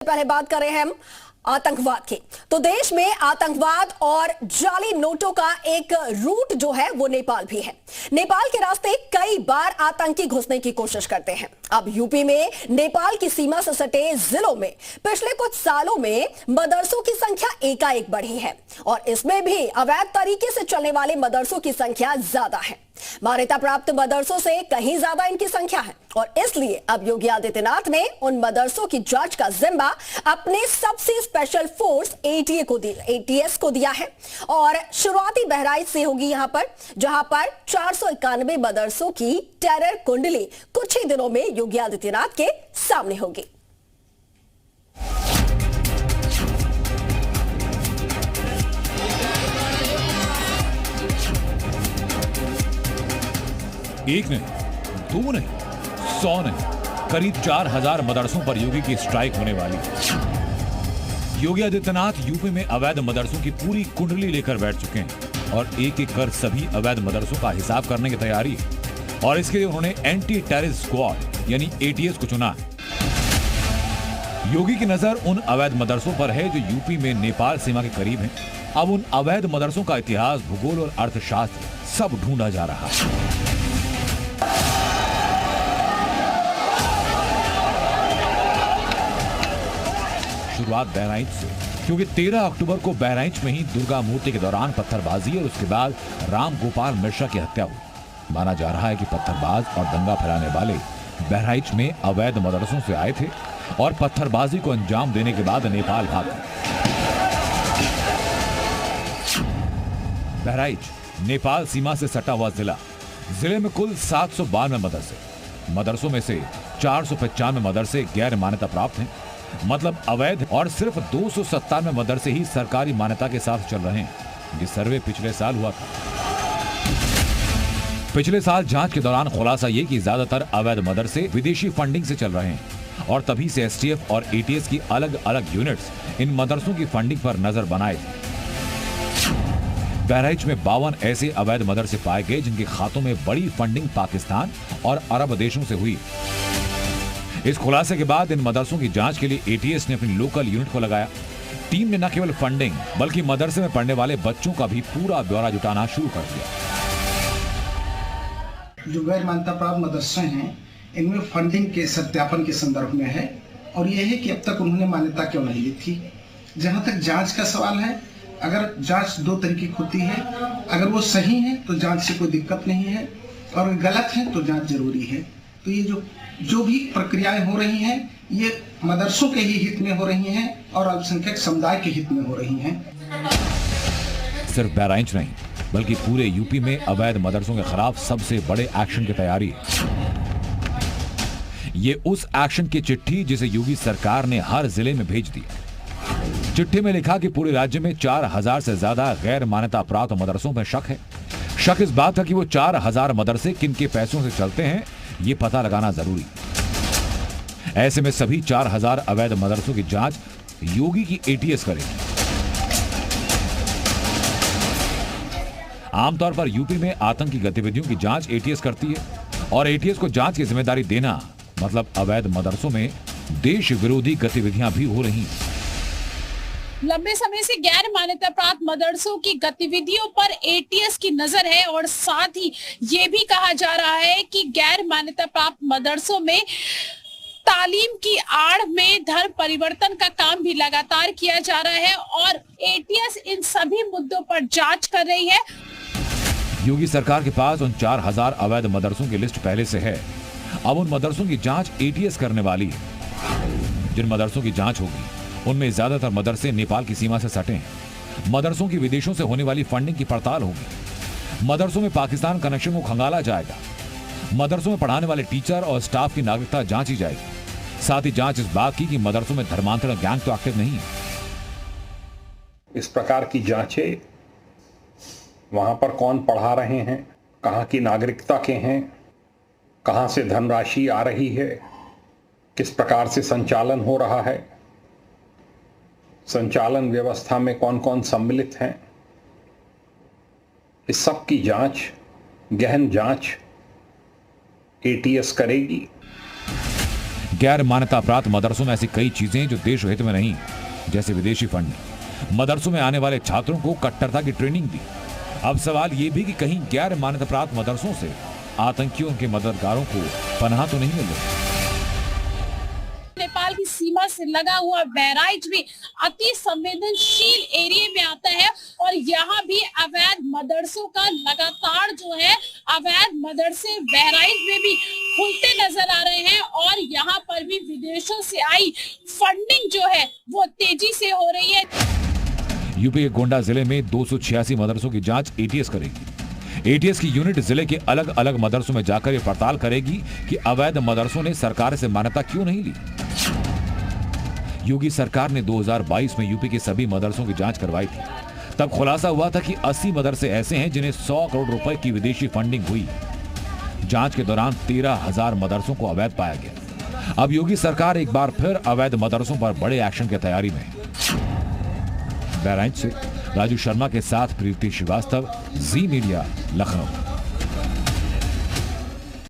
पहले बात करें हम आतंकवाद की। तो देश में आतंकवाद और जाली नोटों का एक रूट जो है वो नेपाल भी है। नेपाल के रास्ते कई बार आतंकी घुसने की कोशिश करते हैं। अब यूपी में नेपाल की सीमा से सटे जिलों में पिछले कुछ सालों में मदरसों की संख्या एकाएक बढ़ी है और इसमें भी अवैध तरीके से चलने वाले मदरसों की संख्या ज्यादा है। मान्यता प्राप्त मदरसों से कहीं ज्यादा इनकी संख्या है और इसलिए अब योगी आदित्यनाथ ने उन मदरसों की जांच का जिम्मा अपने सबसे स्पेशल फोर्स एटीएस को दिया है और शुरुआती बहराइच से होगी यहां पर, जहां पर 491 मदरसों की टेरर कुंडली कुछ ही दिनों में योगी आदित्यनाथ के सामने होगी। एक नहीं, दो नहीं, 100 नहीं, करीब 4000 मदरसों पर योगी की स्ट्राइक होने वाली है। योगी आदित्यनाथ यूपी में अवैध मदरसों की पूरी कुंडली लेकर बैठ चुके हैं और एक एक कर सभी अवैध मदरसों का हिसाब करने की तैयारी है और इसके लिए उन्होंने एंटी टेररिस्ट स्क्वाड यानी एटीएस को चुना है। योगी की नजर उन अवैध मदरसों पर है जो यूपी में नेपाल सीमा के करीब हैं। अब उन अवैध मदरसों का इतिहास, भूगोल और अर्थशास्त्र सब ढूंढा जा रहा है। शुरुआत बहराइच से, क्योंकि 13 अक्टूबर को बहराइच में ही दुर्गा मूर्ति के दौरान पत्थरबाजी और उसके बाद राम गोपाल मिश्रा की हत्या हुई। माना जा रहा है कि पत्थरबाज और दंगा फैलाने वाले बहराइच में अवैध मदरसों से आए थे और पत्थरबाजी को अंजाम देने के बाद नेपाल भाग गए। बहराइच नेपाल सीमा से सटा हुआ जिले में कुल 792 मदरसों में से 495 मदरसे गैर मान्यता प्राप्त हैं, मतलब अवैध, और सिर्फ 297 मदरसे ही सरकारी मान्यता के साथ चल रहे हैं। ये सर्वे पिछले साल हुआ था। पिछले साल जांच के दौरान खुलासा ये कि ज्यादातर अवैध मदरसे विदेशी फंडिंग से चल रहे हैं और तभी से एसटीएफ और एटीएस की अलग अलग यूनिट्स इन मदरसों की फंडिंग पर नजर बनाए थे। बहराइच में 52 ऐसे अवैध मदरसे पाए गए जिनके खातों में बड़ी फंडिंग पाकिस्तान और अरब देशों से हुई। इस खुलासे के बाद इन मदरसों की जांच के लिए एटीएस ने अपनी लोकल यूनिट को लगाया। टीम ने न केवल फंडिंग बल्कि मदरसे में पढ़ने वाले बच्चों का भी पूरा ब्यौरा जुटाना शुरू कर दिया। जो गैर मान्यता प्राप्त मदरसे हैं इनमें फंडिंग के सत्यापन के संदर्भ में है और यह है कि अब तक उन्होंने मान्यता क्यों नहीं ली थी। जहां तक जांच का सवाल है, अगर जांच दो तरीके की होती है, अगर वो सही है तो जांच से कोई दिक्कत नहीं है और गलत है तो जांच जरूरी है। तो ये जो भी प्रक्रियाएं हो रही हैं ये मदरसों के ही हित में हो रही हैं और अल्पसंख्यक समुदाय के हित में हो रही हैं। सिर्फ बहराइच नहीं बल्कि पूरे यूपी में अवैध मदरसों के खिलाफ सबसे बड़े एक्शन की तैयारी है। ये उस एक्शन की चिट्ठी जिसे योगी सरकार ने हर जिले में भेज दी। चिट्ठी में लिखा कि पूरे राज्य में 4000 से ज्यादा गैर मान्यता प्राप्त मदरसों में शक है। शक इस बात का कि वो 4000 मदरसे किन के पैसों से चलते हैं ये पता लगाना जरूरी। ऐसे में सभी 4000 अवैध मदरसों की जांच योगी की एटीएस करेगी। आमतौर पर यूपी में आतंकी गतिविधियों की जांच एटीएस करती है और एटीएस को जांच की जिम्मेदारी देना मतलब अवैध मदरसों में देश विरोधी गतिविधियां भी हो रही हैं। लंबे समय से गैर मान्यता प्राप्त मदरसों की गतिविधियों पर एटीएस की नजर है और साथ ही ये भी कहा जा रहा है कि गैर मान्यता प्राप्त मदरसों में तालीम की आड़ में धर्म परिवर्तन का काम भी लगातार किया जा रहा है और एटीएस इन सभी मुद्दों पर जांच कर रही है। योगी सरकार के पास उन 4000 अवैध मदरसों की लिस्ट पहले से है। अब उन मदरसों की जांच एटीएस करने वाली है। जिन मदरसों की जांच होगी उनमें ज्यादातर मदरसे नेपाल की सीमा से सटे हैं। मदरसों की विदेशों से होने वाली फंडिंग की पड़ताल होगी। मदरसों में पाकिस्तान कनेक्शन को खंगाला जाएगा। मदरसों में पढ़ाने वाले टीचर और स्टाफ की नागरिकता जांची जाएगी। साथ ही जांच इस बात की कि मदरसों में धर्मांतरण गैंग तो एक्टिव नहीं है। इस प्रकार की जांचें वहां पर कौन पढ़ा रहे हैं, कहां की नागरिकता के हैं, कहां से धनराशि आ रही है, किस प्रकार से संचालन हो रहा है, संचालन व्यवस्था में कौन कौन सम्मिलित हैं, इस सब की जांच, गहन जांच एटीएस करेगी। गैर मान्यता प्राप्त मदरसों में ऐसी कई चीजें जो देश हित में नहीं, जैसे विदेशी फंड। मदरसों में आने वाले छात्रों को कट्टरता की ट्रेनिंग दी। अब सवाल यह भी कि कहीं गैर मान्यता प्राप्त मदरसों से आतंकियों के मददगारों को पनाह तो नहीं मिल रही। नेपाल की सीमा से लगा हुआ बहराइच भी अति संवेदनशील एरिया में आता है और यहाँ भी अवैध मदरसों का लगातार जो है अवैध मदरसे बहराइच में भी खुलते नजर आ रहे हैं और यहाँ पर भी विदेशों से आई फंडिंग जो है वो तेजी से हो रही है। यूपी के गोंडा जिले में 286 मदरसों की जांच एटीएस करेगी। एटीएस की यूनिट जिले के अलग अलग मदरसों में जाकर ये पड़ताल करेगी कि अवैध मदरसों ने सरकार से मान्यता क्यों नहीं ली। योगी सरकार ने 2022 में यूपी के सभी मदरसों की जांच करवाई थी। तब खुलासा हुआ था कि 80 मदरसे ऐसे हैं जिन्हें 100 करोड़ रुपए की विदेशी फंडिंग हुई। जांच के दौरान 13,000 मदरसों को अवैध पाया गया। अब योगी सरकार एक बार फिर अवैध मदरसों पर बड़े एक्शन की तैयारी में है। बहराइच से राजू शर्मा के साथ प्रीति श्रीवास्तव, जी मीडिया, लखनऊ।